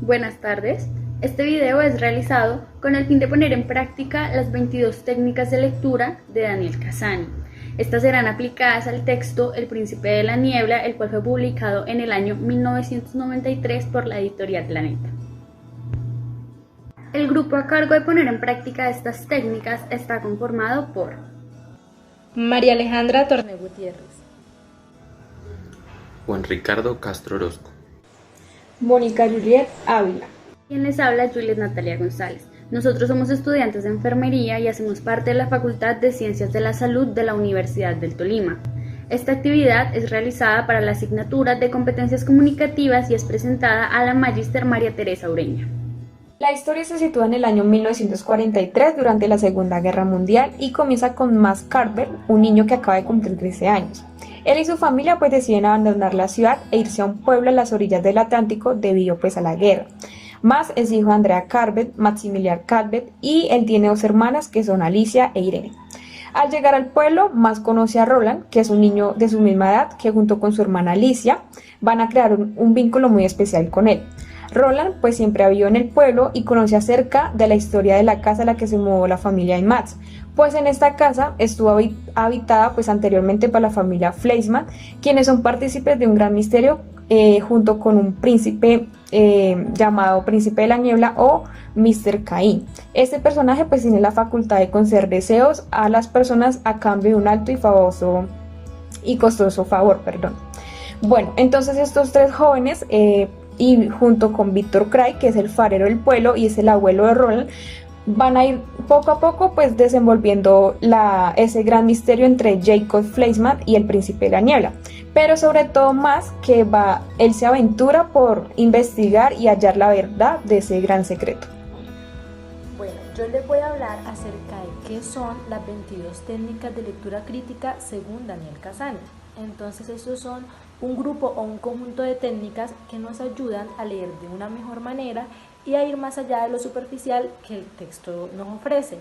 Buenas tardes. Este video es realizado con el fin de poner en práctica las 22 técnicas de lectura de Daniel Cassani. Estas serán aplicadas al texto El Príncipe de la Niebla, el cual fue publicado en el año 1993 por la editorial Planeta. El grupo a cargo de poner en práctica estas técnicas está conformado por María Alejandra Torné Gutiérrez, Juan Ricardo Castro Orozco, Mónica Juliet Ávila. Quien les habla, Juliet Natalia González. Nosotros somos estudiantes de enfermería y hacemos parte de la Facultad de Ciencias de la Salud de la Universidad del Tolima. Esta actividad es realizada para la asignatura de competencias comunicativas y es presentada a la Magíster María Teresa Ureña. La historia se sitúa en el año 1943 durante la Segunda Guerra Mundial y comienza con Max Carver, un niño que acaba de cumplir 13 años. Él y su familia deciden abandonar la ciudad e irse a un pueblo a las orillas del Atlántico debido a la guerra. Max es hijo de Andrea Carver, Maximilian Carver, y él tiene dos hermanas que son Alicia e Irene. Al llegar al pueblo, Max conoce a Roland, que es un niño de su misma edad, que junto con su hermana Alicia van a crear un vínculo muy especial con él. Roland siempre ha vivido en el pueblo y conoce acerca de la historia de la casa a la que se mudó la familia de Max, en esta casa estuvo habitada anteriormente por la familia Fleischmann, quienes son partícipes de un gran misterio junto con un príncipe llamado Príncipe de la Niebla o Mr. Cain. Este personaje tiene la facultad de conceder deseos a las personas a cambio de un alto y costoso favor. Bueno, entonces estos tres jóvenes y junto con Victor Cray, que es el farero del pueblo y es el abuelo de Roland, van a ir poco a poco desenvolviendo ese gran misterio entre Jacob Fleischmann y el Príncipe de la Niebla, pero sobre todo más que él se aventura por investigar y hallar la verdad de ese gran secreto. Bueno, yo les voy a hablar acerca de qué son las 22 técnicas de lectura crítica según Daniel Cassani. Entonces esos son un grupo o un conjunto de técnicas que nos ayudan a leer de una mejor manera y a ir más allá de lo superficial que el texto nos ofrece.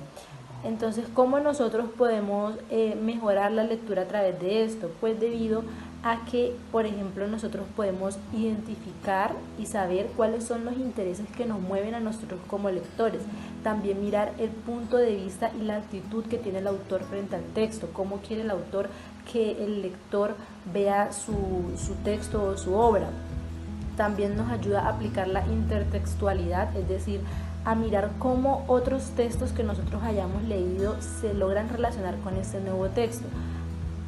Entonces, ¿cómo nosotros podemos mejorar la lectura a través de esto? Pues debido a que, por ejemplo, nosotros podemos identificar y saber cuáles son los intereses que nos mueven a nosotros como lectores. También mirar el punto de vista y la actitud que tiene el autor frente al texto, cómo quiere el autor que el lector vea su texto o su obra. También nos ayuda a aplicar la intertextualidad, es decir, a mirar cómo otros textos que nosotros hayamos leído se logran relacionar con este nuevo texto.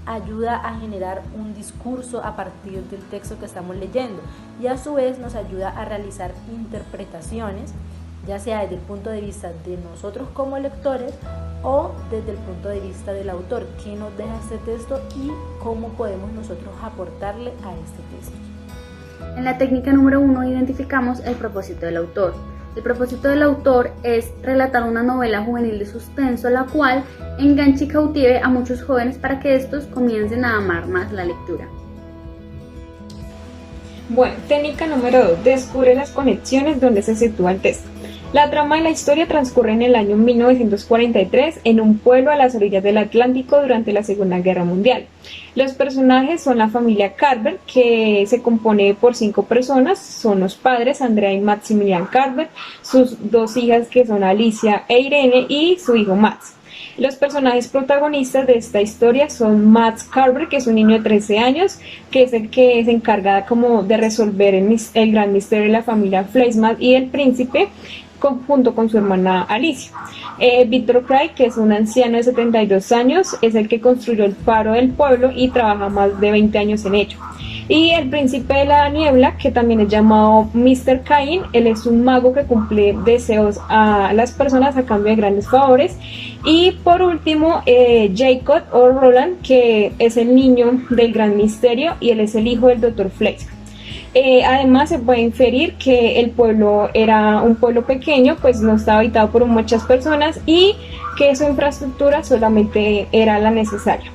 Ayuda a generar un discurso a partir del texto que estamos leyendo y a su vez nos ayuda a realizar interpretaciones, ya sea desde el punto de vista de nosotros como lectores o desde el punto de vista del autor, qué nos deja este texto y cómo podemos nosotros aportarle a este texto. En la técnica número 1 identificamos el propósito del autor. El propósito del autor es relatar una novela juvenil de suspenso, la cual enganche y cautive a muchos jóvenes para que estos comiencen a amar más la lectura. Bueno, técnica número 2. Descubre las conexiones donde se sitúa el texto. La trama de la historia transcurre en el año 1943 en un pueblo a las orillas del Atlántico durante la Segunda Guerra Mundial. Los personajes son la familia Carver, que se compone por 5 personas, son los padres Andrea y Maximilian Carver, sus 2 hijas que son Alicia e Irene y su hijo Max. Los personajes protagonistas de esta historia son Max Carver, que es un niño de 13 años, que es el que se encarga de resolver el gran misterio de la familia Fleischmann y el príncipe, junto con su hermana Alicia. Victor Cray, que es un anciano de 72 años, es el que construyó el faro del pueblo y trabaja más de 20 años en ello. Y el Príncipe de la Niebla, que también es llamado Mr. Cain, él es un mago que cumple deseos a las personas a cambio de grandes favores. Y por último, Jacob o Roland, que es el niño del gran misterio y él es el hijo del Dr. Fleischmann. Además se puede inferir que el pueblo era un pueblo pequeño, no estaba habitado por muchas personas y que su infraestructura solamente era la necesaria.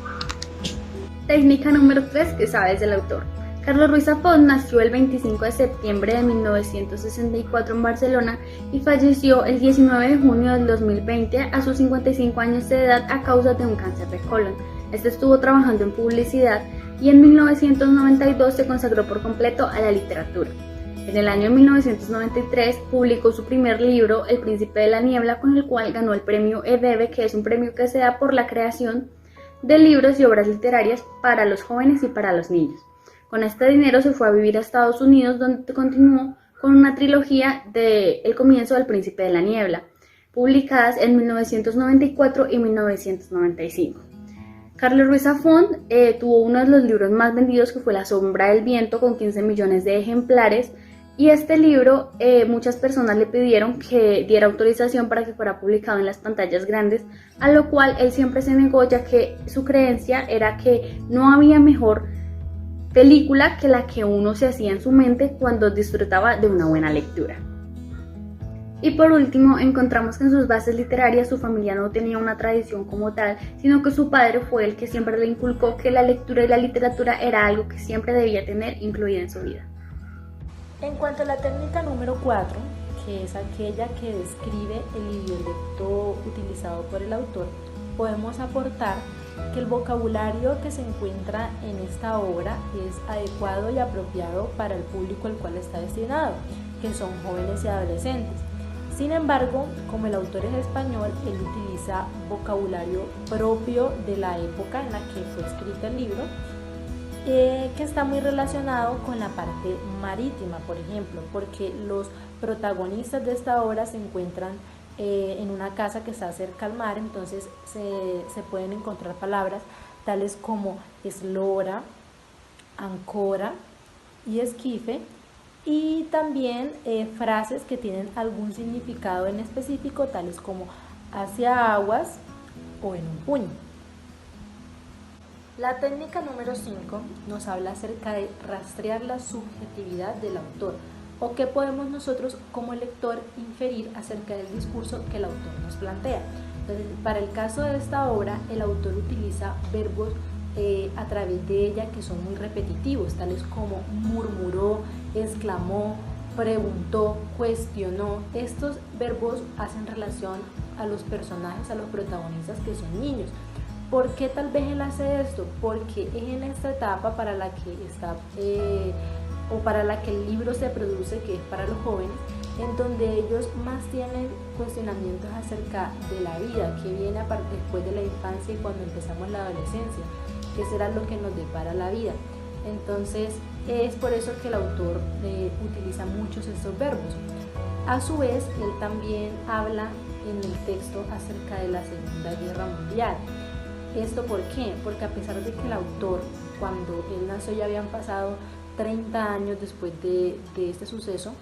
Técnica número 3 que sabes del autor. Carlos Ruiz Zafón nació el 25 de septiembre de 1964 en Barcelona y falleció el 19 de junio del 2020 a sus 55 años de edad a causa de un cáncer de colon. Estuvo trabajando en publicidad y en 1992 se consagró por completo a la literatura. En el año 1993 publicó su primer libro, El Príncipe de la Niebla, con el cual ganó el premio EDEBE, que es un premio que se da por la creación de libros y obras literarias para los jóvenes y para los niños. Con este dinero se fue a vivir a Estados Unidos, donde continuó con una trilogía de El comienzo del Príncipe de la Niebla, publicadas en 1994 y 1995. Carlos Ruiz Zafón tuvo uno de los libros más vendidos, que fue La sombra del viento, con 15 millones de ejemplares, y este libro muchas personas le pidieron que diera autorización para que fuera publicado en las pantallas grandes, a lo cual él siempre se negó, ya que su creencia era que no había mejor película que la que uno se hacía en su mente cuando disfrutaba de una buena lectura. Y por último, encontramos que en sus bases literarias su familia no tenía una tradición como tal, sino que su padre fue el que siempre le inculcó que la lectura y la literatura era algo que siempre debía tener incluida en su vida. En cuanto a la técnica número 4, que es aquella que describe el idiolecto utilizado por el autor, podemos aportar que el vocabulario que se encuentra en esta obra es adecuado y apropiado para el público al cual está destinado, que son jóvenes y adolescentes. Sin embargo, como el autor es español, él utiliza vocabulario propio de la época en la que fue escrito el libro, que está muy relacionado con la parte marítima, por ejemplo, porque los protagonistas de esta obra se encuentran en una casa que está cerca al mar, entonces se pueden encontrar palabras tales como eslora, ancora y esquife, y también frases que tienen algún significado en específico, tales como hacia aguas o en un puño. La técnica número 5 nos habla acerca de rastrear la subjetividad del autor, o qué podemos nosotros como lector inferir acerca del discurso que el autor nos plantea. Entonces, para el caso de esta obra, el autor utiliza verbos a través de ella que son muy repetitivos, tales como murmuró, exclamó, preguntó, cuestionó. Estos verbos hacen relación a los personajes, a los protagonistas, que son niños. ¿Por qué tal vez él hace esto? Porque es en esta etapa para la que está o para la que el libro se produce, que es para los jóvenes, en donde ellos más tienen cuestionamientos acerca de la vida, que viene después de la infancia y cuando empezamos la adolescencia, qué será lo que nos depara la vida. Entonces es por eso que el autor utiliza muchos estos verbos. A su vez, él también habla en el texto acerca de la Segunda Guerra Mundial. ¿Esto por qué? Porque a pesar de que el autor, cuando él nació, ya habían pasado 30 años después de este suceso,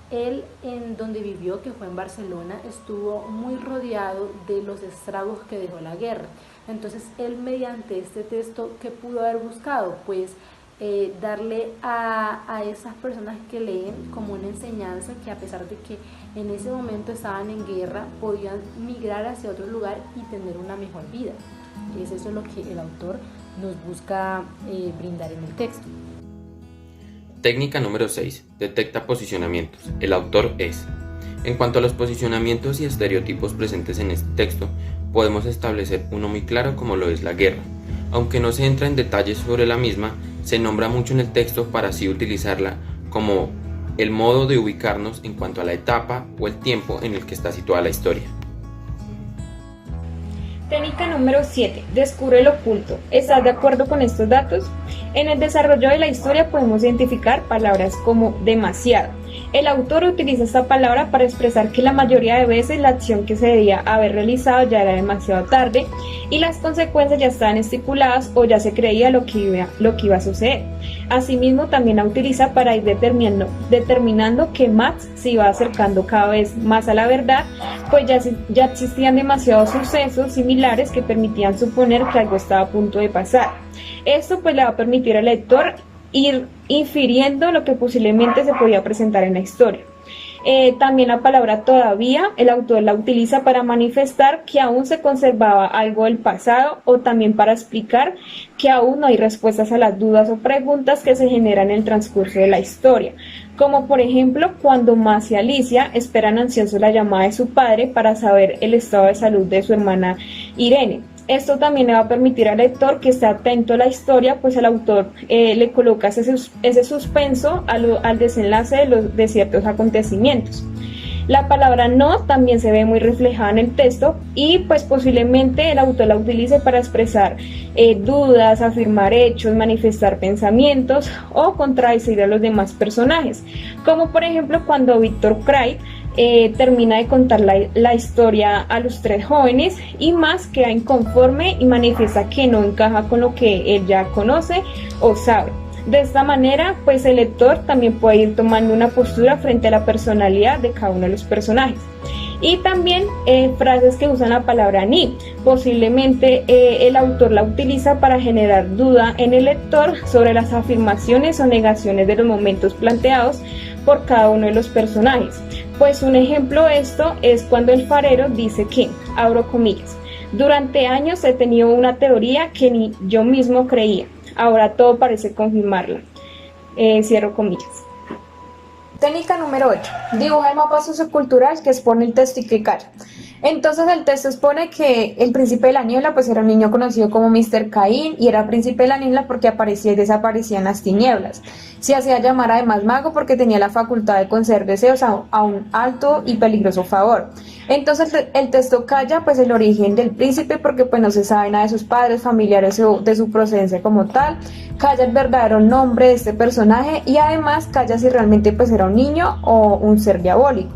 él, en donde vivió, que fue en Barcelona, estuvo muy rodeado de los estragos que dejó la guerra. Entonces él, mediante este texto, ¿qué pudo haber buscado? Pues darle a esas personas que leen como una enseñanza, que a pesar de que en ese momento estaban en guerra, podían migrar hacia otro lugar y tener una mejor vida. Es eso lo que el autor nos busca brindar en el texto. Técnica número 6. Detecta posicionamientos. El autor es. En cuanto a los posicionamientos y estereotipos presentes en este texto, podemos establecer uno muy claro, como lo es la guerra. Aunque no se entra en detalles sobre la misma, se nombra mucho en el texto para así utilizarla como el modo de ubicarnos en cuanto a la etapa o el tiempo en el que está situada la historia. Técnica número 7. Descubre lo oculto. ¿Estás de acuerdo con estos datos? En el desarrollo de la historia podemos identificar palabras como demasiado. El autor utiliza esta palabra para expresar que la mayoría de veces la acción que se debía haber realizado ya era demasiado tarde y las consecuencias ya estaban estipuladas o ya se creía lo que iba a suceder. Asimismo, también la utiliza para ir determinando que Max se iba acercando cada vez más a la verdad, pues ya existían demasiados sucesos similares que permitían suponer que algo estaba a punto de pasar. Esto pues le va a permitir al lector ir infiriendo lo que posiblemente se podía presentar en la historia. También la palabra todavía, el autor la utiliza para manifestar que aún se conservaba algo del pasado, o también para explicar que aún no hay respuestas a las dudas o preguntas que se generan en el transcurso de la historia, como por ejemplo cuando Max y Alicia esperan ansiosos la llamada de su padre para saber el estado de salud de su hermana Irene. esto también le va a permitir al lector que esté atento a la historia, pues el autor le coloca ese suspenso al desenlace de ciertos acontecimientos. La palabra no también se ve muy reflejada en el texto y pues posiblemente el autor la utilice para expresar dudas, afirmar hechos, manifestar pensamientos o contradecir a los demás personajes, como por ejemplo cuando Víctor Craig termina de contar la historia a los tres jóvenes y más queda inconforme y manifiesta que no encaja con lo que él ya conoce o sabe. De esta manera, pues el lector también puede ir tomando una postura frente a la personalidad de cada uno de los personajes. Y también frases que usan la palabra ni. Posiblemente el autor la utiliza para generar duda en el lector sobre las afirmaciones o negaciones de los momentos planteados por cada uno de los personajes. Pues un ejemplo de esto es cuando el farero dice que, abro comillas, durante años he tenido una teoría que ni yo mismo creía. Ahora todo parece confirmarla. Cierro comillas. Técnica número 8. Dibuja el mapa sociocultural que expone el texto y que calla. Entonces el texto expone que el príncipe de la niebla pues era un niño conocido como Mr. Caín y era príncipe de la niebla porque aparecía y desaparecía en las tinieblas. Se hacía llamar además mago porque tenía la facultad de conceder deseos a un alto y peligroso favor. Entonces el texto calla pues el origen del príncipe porque pues no se sabe nada de sus padres, familiares o de su procedencia como tal. Calla el verdadero nombre de este personaje y además calla si realmente pues era un niño o un ser diabólico.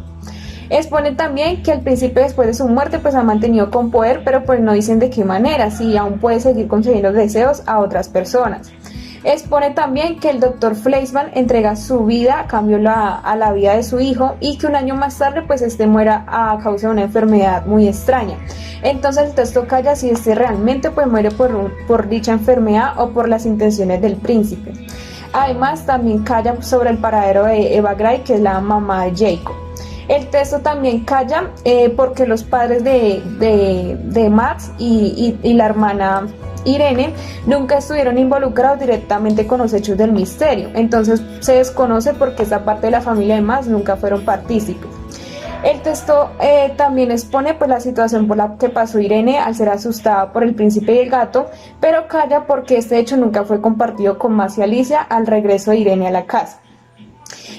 Expone también que el príncipe después de su muerte pues ha mantenido con poder, pero pues no dicen de qué manera, si aún puede seguir concediendo deseos a otras personas. Expone también que el Dr. Fleischmann entrega su vida a cambio a la vida de su hijo y que un año más tarde pues este muera a causa de una enfermedad muy extraña. Entonces el texto calla si este realmente pues muere por dicha enfermedad o por las intenciones del príncipe. Además también calla sobre el paradero de Eva Gray, que es la mamá de Jacob. El texto también calla porque los padres de Max y la hermana Irene nunca estuvieron involucrados directamente con los hechos del misterio. Entonces se desconoce porque esta parte de la familia de Max nunca fueron partícipes. El texto también expone pues la situación por la que pasó Irene al ser asustada por el príncipe y el gato, pero calla porque este hecho nunca fue compartido con Max y Alicia al regreso de Irene a la casa.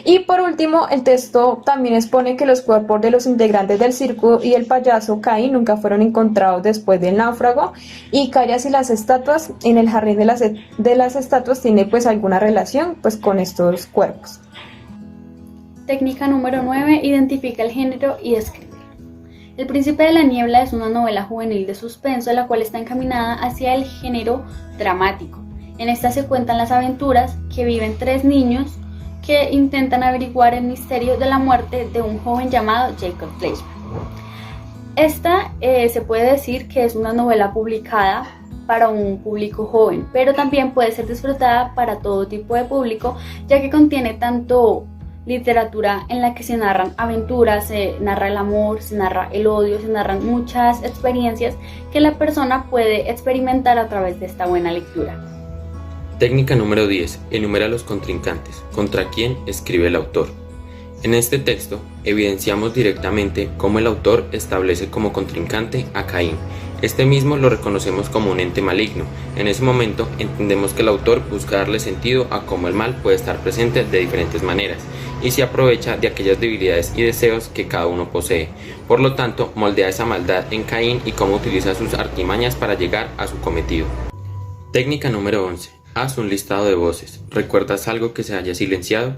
Y por último, el texto también expone que los cuerpos de los integrantes del circo y el payaso Caín nunca fueron encontrados después del náufrago y calla si las estatuas en el jardín de las estatuas tiene pues alguna relación pues con estos cuerpos. Técnica número 9. Identifica el género y describe. El príncipe de la niebla es una novela juvenil de suspenso la cual está encaminada hacia el género dramático. En esta se cuentan las aventuras que viven tres niños que intentan averiguar el misterio de la muerte de un joven llamado Jacob Fleischmann. Esta se puede decir que es una novela publicada para un público joven, pero también puede ser disfrutada para todo tipo de público, ya que contiene tanto literatura en la que se narran aventuras, se narra el amor, se narra el odio, se narran muchas experiencias que la persona puede experimentar a través de esta buena lectura. Técnica número 10. Enumera los contrincantes. ¿Contra quién escribe el autor? En este texto evidenciamos directamente cómo el autor establece como contrincante a Caín. Este mismo lo reconocemos como un ente maligno. En ese momento entendemos que el autor busca darle sentido a cómo el mal puede estar presente de diferentes maneras y se aprovecha de aquellas debilidades y deseos que cada uno posee. Por lo tanto, moldea esa maldad en Caín y cómo utiliza sus artimañas para llegar a su cometido. Técnica número 11. Haz un listado de voces. ¿Recuerdas algo que se haya silenciado?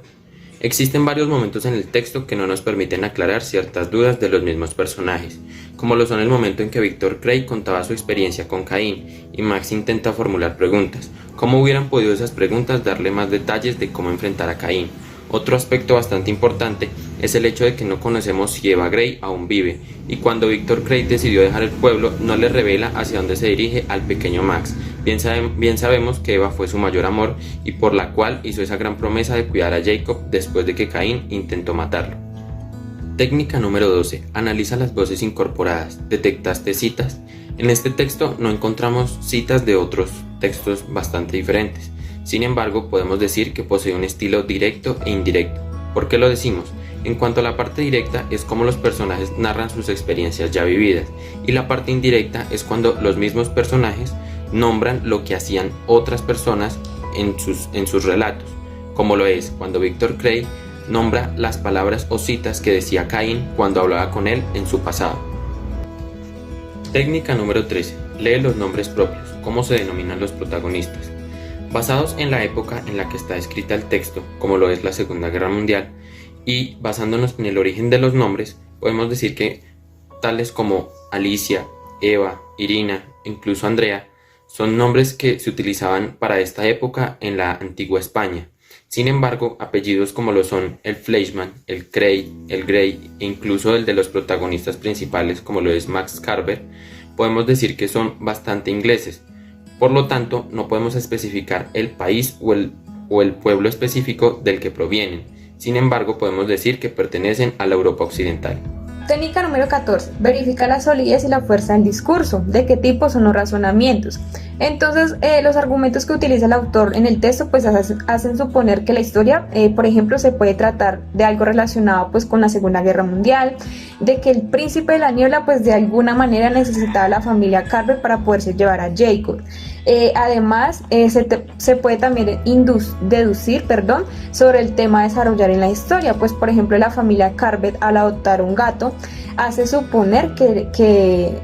Existen varios momentos en el texto que no nos permiten aclarar ciertas dudas de los mismos personajes, como lo son el momento en que Víctor Craig contaba su experiencia con Caín y Max intenta formular preguntas. ¿Cómo hubieran podido esas preguntas darle más detalles de cómo enfrentar a Caín? Otro aspecto bastante importante es el hecho de que no conocemos si Eva Gray aún vive, y cuando Víctor Craig decidió dejar el pueblo no le revela hacia dónde se dirige al pequeño Max. Bien sabemos que Eva fue su mayor amor y por la cual hizo esa gran promesa de cuidar a Jacob después de que Caín intentó matarlo. Técnica número 12. Analiza las voces incorporadas. ¿Detectaste citas? En este texto no encontramos citas de otros textos bastante diferentes. Sin embargo, podemos decir que posee un estilo directo e indirecto. ¿Por qué lo decimos? En cuanto a la parte directa, es como los personajes narran sus experiencias ya vividas, y la parte indirecta es cuando los mismos personajes nombran lo que hacían otras personas en sus relatos, como lo es cuando Victor Cray nombra las palabras o citas que decía Caín cuando hablaba con él en su pasado. Técnica número 13. Lee los nombres propios, cómo se denominan los protagonistas. Basados en la época en la que está escrita el texto, como lo es la Segunda Guerra Mundial, y basándonos en el origen de los nombres, podemos decir que tales como Alicia, Eva, Irina, incluso Andrea, son nombres que se utilizaban para esta época en la antigua España. Sin embargo, apellidos como lo son el Fleischmann, el Cray, el Gray e incluso el de los protagonistas principales como lo es Max Carver, podemos decir que son bastante ingleses. Por lo tanto, no podemos especificar el país o el pueblo específico del que provienen. Sin embargo, podemos decir que pertenecen a la Europa occidental. Técnica número 14. Verifica la solidez y la fuerza del discurso. ¿De qué tipo son los razonamientos? Entonces, los argumentos que utiliza el autor en el texto pues hacen suponer que la historia, por ejemplo, se puede tratar de algo relacionado pues con la Segunda Guerra Mundial, de que el príncipe de la niebla pues de alguna manera necesitaba a la familia Carver para poderse llevar a Jacob. Además, se puede también deducir sobre el tema a desarrollar en la historia, pues por ejemplo la familia Carver al adoptar un gato hace suponer que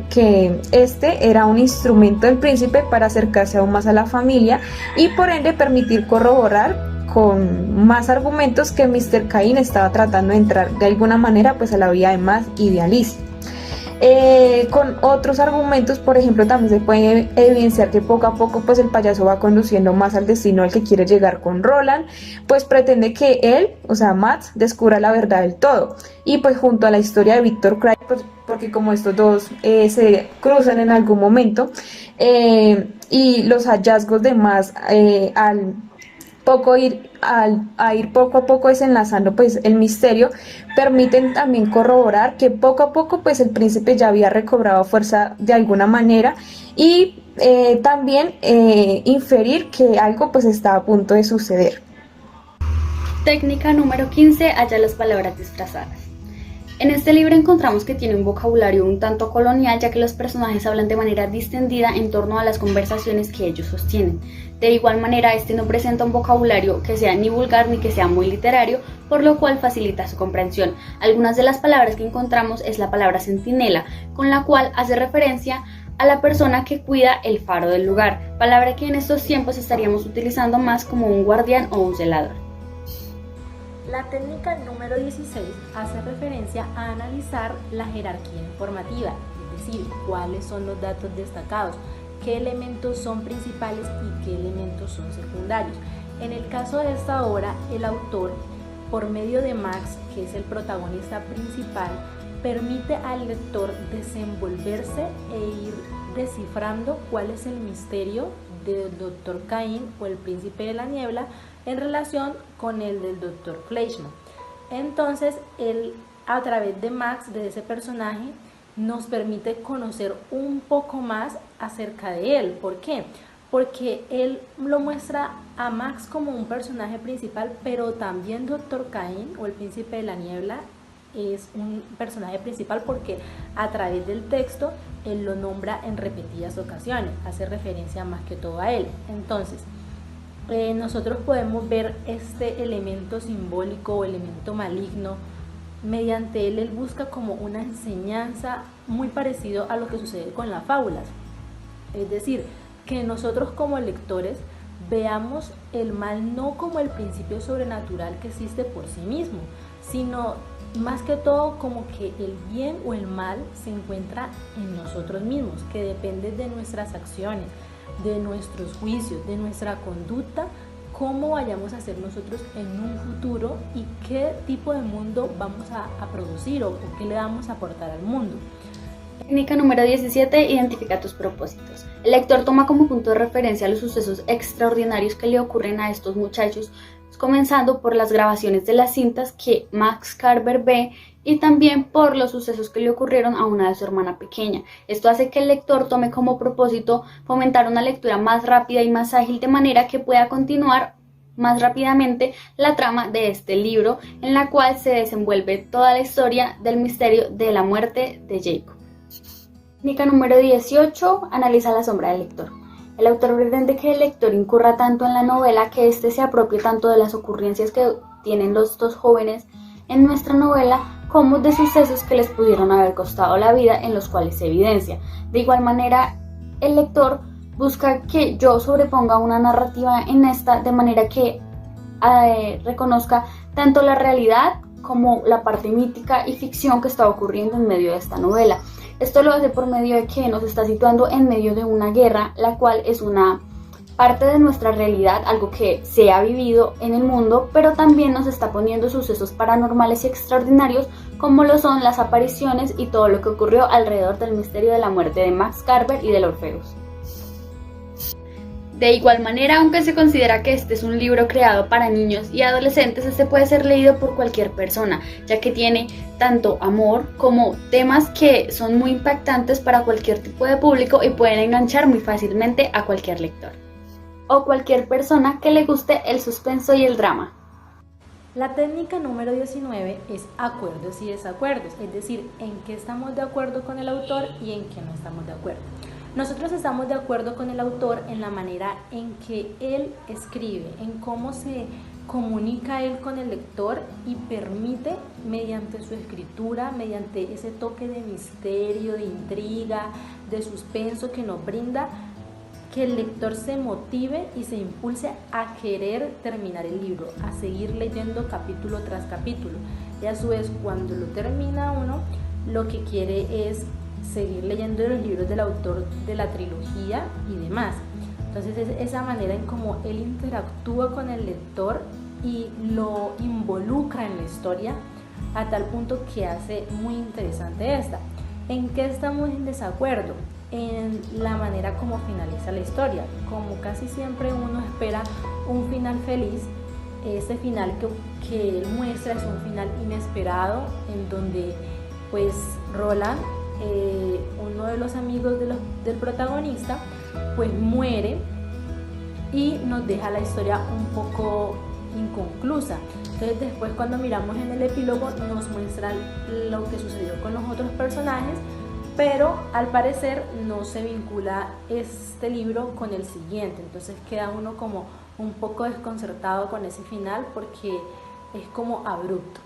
este era un instrumento del príncipe para acercarse aún más a la familia y por ende permitir corroborar con más argumentos que Mr. Cain estaba tratando de entrar de alguna manera pues a la vida de Max y de Alice. Con otros argumentos, por ejemplo, también se puede evidenciar que poco a poco pues el payaso va conduciendo más al destino al que quiere llegar con Roland, pues pretende que él, o sea Max, descubra la verdad del todo, y pues junto a la historia de Victor Cray, pues, porque como estos dos se cruzan en algún momento, y los hallazgos de Max a ir poco a poco desenlazando pues el misterio, permiten también corroborar que poco a poco pues el príncipe ya había recobrado fuerza de alguna manera y también inferir que algo pues estaba a punto de suceder. Técnica número 15. Halla las palabras disfrazadas. En este libro encontramos que tiene un vocabulario un tanto colonial, ya que los personajes hablan de manera distendida en torno a las conversaciones que ellos sostienen. De igual manera, este no presenta un vocabulario que sea ni vulgar ni que sea muy literario, por lo cual facilita su comprensión. Algunas de las palabras que encontramos es la palabra centinela, con la cual hace referencia a la persona que cuida el faro del lugar, palabra que en estos tiempos estaríamos utilizando más como un guardián o un celador. La técnica número 16 hace referencia a analizar la jerarquía informativa, es decir, cuáles son los datos destacados, qué elementos son principales y qué elementos son secundarios. En el caso de esta obra, el autor, por medio de Max, que es el protagonista principal, permite al lector desenvolverse e ir descifrando cuál es el misterio del Dr. Cain o el príncipe de la niebla en relación con el del Dr. Fleischmann. Entonces, él, a través de Max, de ese personaje, nos permite conocer un poco más acerca de él. ¿Por qué? Porque él lo muestra a Max como un personaje principal, pero también Dr. Cain o el príncipe de la niebla es un personaje principal porque a través del texto él lo nombra en repetidas ocasiones, hace referencia más que todo a él. Entonces, nosotros podemos ver este elemento simbólico o elemento maligno mediante él busca como una enseñanza muy parecido a lo que sucede con las fábulas, es decir, que nosotros como lectores veamos el mal no como el principio sobrenatural que existe por sí mismo, sino más que todo como que el bien o el mal se encuentra en nosotros mismos, que depende de nuestras acciones, de nuestros juicios, de nuestra conducta, cómo vayamos a ser nosotros en un futuro y qué tipo de mundo vamos a producir o qué le vamos a aportar al mundo. Técnica número 17. Identifica tus propósitos. El lector toma como punto de referencia los sucesos extraordinarios que le ocurren a estos muchachos, comenzando por las grabaciones de las cintas que Max Carver ve y también por los sucesos que le ocurrieron a una de su hermana pequeña. Esto hace que el lector tome como propósito fomentar una lectura más rápida y más ágil de manera que pueda continuar más rápidamente la trama de este libro, en la cual se desenvuelve toda la historia del misterio de la muerte de Jacob. Técnica número 18. Analiza la sombra del lector. El autor pretende que el lector incurra tanto en la novela que éste se apropie tanto de las ocurrencias que tienen los dos jóvenes en nuestra novela como de sucesos que les pudieron haber costado la vida en los cuales se evidencia. De igual manera, el lector busca que yo sobreponga una narrativa en esta de manera que reconozca tanto la realidad como la parte mítica y ficción que está ocurriendo en medio de esta novela. Esto lo hace por medio de que nos está situando en medio de una guerra, la cual es una parte de nuestra realidad, algo que se ha vivido en el mundo, pero también nos está poniendo sucesos paranormales y extraordinarios como lo son las apariciones y todo lo que ocurrió alrededor del misterio de la muerte de Max Carver y del Orpheus. De igual manera, aunque se considera que este es un libro creado para niños y adolescentes, este puede ser leído por cualquier persona, ya que tiene tanto amor como temas que son muy impactantes para cualquier tipo de público y pueden enganchar muy fácilmente a cualquier lector o cualquier persona que le guste el suspenso y el drama. La técnica número 19 es acuerdos y desacuerdos, es decir, en qué estamos de acuerdo con el autor y en qué no estamos de acuerdo. Nosotros estamos de acuerdo con el autor en la manera en que él escribe, en cómo se comunica él con el lector y permite mediante su escritura, mediante ese toque de misterio, de intriga, de suspenso que nos brinda, que el lector se motive y se impulse a querer terminar el libro, a seguir leyendo capítulo tras capítulo. Y a su vez, cuando lo termina uno, lo que quiere es seguir leyendo los libros del autor de la trilogía y demás. Entonces es esa manera en cómo él interactúa con el lector y lo involucra en la historia a tal punto que hace muy interesante esta. ¿En qué estamos en desacuerdo? En la manera como finaliza la historia. Como casi siempre uno espera un final feliz, ese final que él muestra es un final inesperado en donde pues Roland, uno de los amigos del protagonista, pues muere y nos deja la historia un poco inconclusa. Entonces después, cuando miramos en el epílogo, nos muestran lo que sucedió con los otros personajes, pero al parecer no se vincula este libro con el siguiente, entonces queda uno como un poco desconcertado con ese final porque es como abrupto.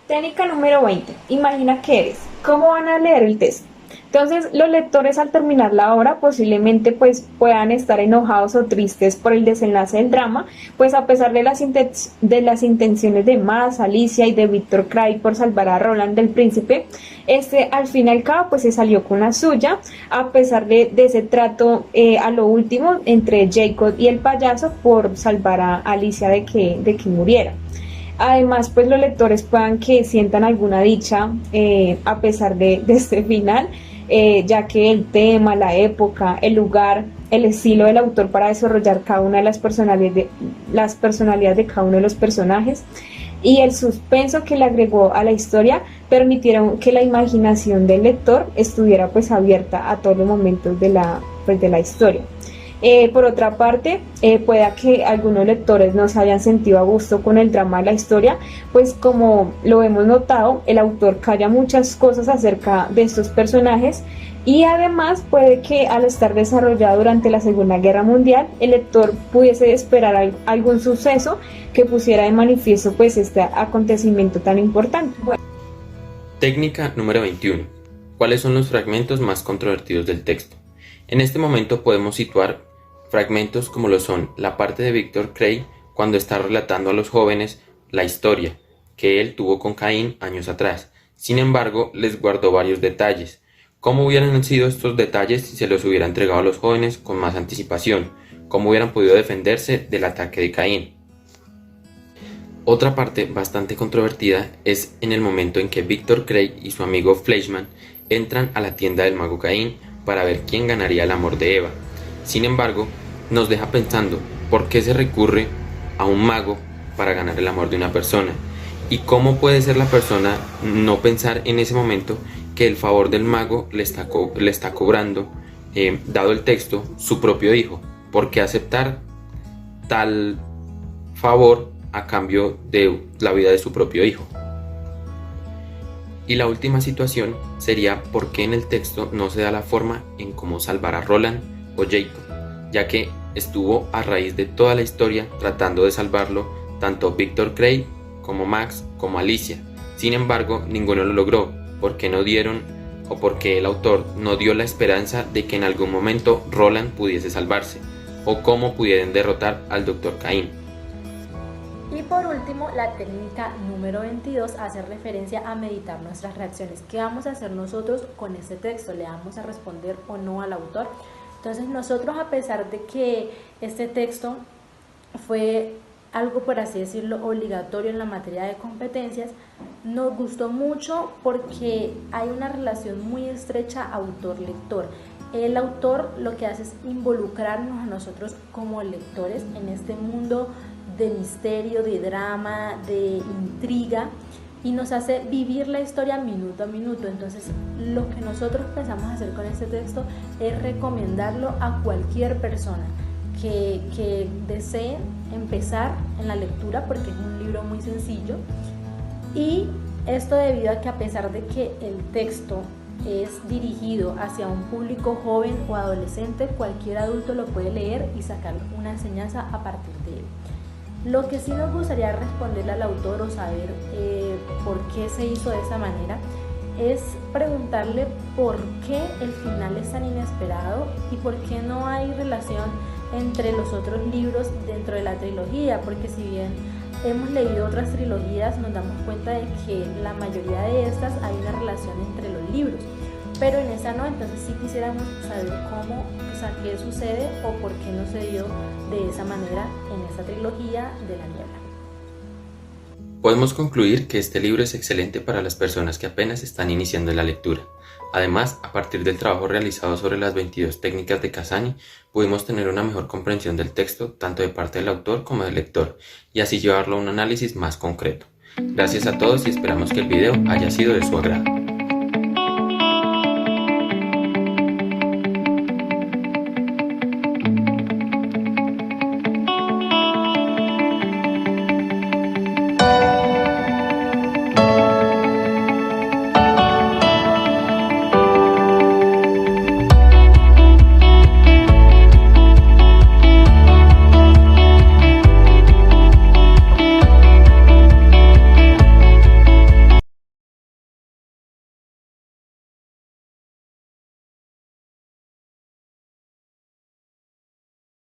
Técnica número 20. Imagina qué eres. ¿Cómo van a leer el texto? Entonces, los lectores al terminar la obra posiblemente pues puedan estar enojados o tristes por el desenlace del drama, pues a pesar de las intenciones de Max, Alicia y de Victor Cray por salvar a Roland del príncipe, al fin y al cabo pues se salió con la suya, a pesar de ese trato a lo último entre Jacob y el payaso por salvar a Alicia de que muriera. Además, pues los lectores puedan que sientan alguna dicha a pesar de este final, ya que el tema, la época, el lugar, el estilo del autor para desarrollar cada una de las personalidades de cada uno de los personajes y el suspenso que le agregó a la historia permitieron que la imaginación del lector estuviera pues abierta a todos los momentos de la historia. Por otra parte, pueda que algunos lectores no se hayan sentido a gusto con el drama de la historia, pues como lo hemos notado, el autor calla muchas cosas acerca de estos personajes y además puede que al estar desarrollado durante la Segunda Guerra Mundial, el lector pudiese esperar algún suceso que pusiera de manifiesto pues este acontecimiento tan importante. Técnica número 21. ¿Cuáles son los fragmentos más controvertidos del texto? En este momento podemos situar fragmentos como lo son la parte de Victor Cray cuando está relatando a los jóvenes la historia que él tuvo con Caín años atrás. Sin embargo, les guardó varios detalles. ¿Cómo hubieran sido estos detalles si se los hubiera entregado a los jóvenes con más anticipación? ¿Cómo hubieran podido defenderse del ataque de Caín? Otra parte bastante controvertida es en el momento en que Victor Cray y su amigo Fleischmann entran a la tienda del mago Caín para ver quién ganaría el amor de Eva. Sin embargo, nos deja pensando por qué se recurre a un mago para ganar el amor de una persona y cómo puede ser la persona no pensar en ese momento que el favor del mago le está cobrando, dado el texto, su propio hijo. ¿Por qué aceptar tal favor a cambio de la vida de su propio hijo. Y la última situación sería por qué en el texto no se da la forma en cómo salvar a Roland o Jacob, ya que estuvo a raíz de toda la historia tratando de salvarlo tanto Victor Cray como Max como Alicia. Sin embargo, ninguno lo logró porque no dieron o porque el autor no dio la esperanza de que en algún momento Roland pudiese salvarse o cómo pudieran derrotar al Dr. Cain. Y por último, la técnica número 22 hace referencia a meditar nuestras reacciones. ¿Qué vamos a hacer nosotros con este texto? ¿Le vamos a responder o no al autor? Entonces nosotros, a pesar de que este texto fue algo, por así decirlo, obligatorio en la materia de competencias, nos gustó mucho porque hay una relación muy estrecha autor-lector. El autor lo que hace es involucrarnos a nosotros como lectores en este mundo de misterio, de drama, de intriga, y nos hace vivir la historia minuto a minuto. Entonces, lo que nosotros pensamos hacer con este texto es recomendarlo a cualquier persona que desee empezar en la lectura, porque es un libro muy sencillo. Y esto debido a que, a pesar de que el texto es dirigido hacia un público joven o adolescente, cualquier adulto lo puede leer y sacar una enseñanza a partir de él. Lo que sí nos gustaría responderle al autor o saber por qué se hizo de esa manera es preguntarle por qué el final es tan inesperado y por qué no hay relación entre los otros libros dentro de la trilogía, porque si bien hemos leído otras trilogías, nos damos cuenta de que la mayoría de estas hay una relación entre los libros, pero en esa no. Entonces sí quisiéramos saber cómo, o sea, qué sucede o por qué no se dio de esa manera en esta trilogía de La Niebla. Podemos concluir que este libro es excelente para las personas que apenas están iniciando en la lectura. Además, a partir del trabajo realizado sobre las 22 técnicas de Cassani, pudimos tener una mejor comprensión del texto, tanto de parte del autor como del lector, y así llevarlo a un análisis más concreto. Gracias a todos y esperamos que el video haya sido de su agrado.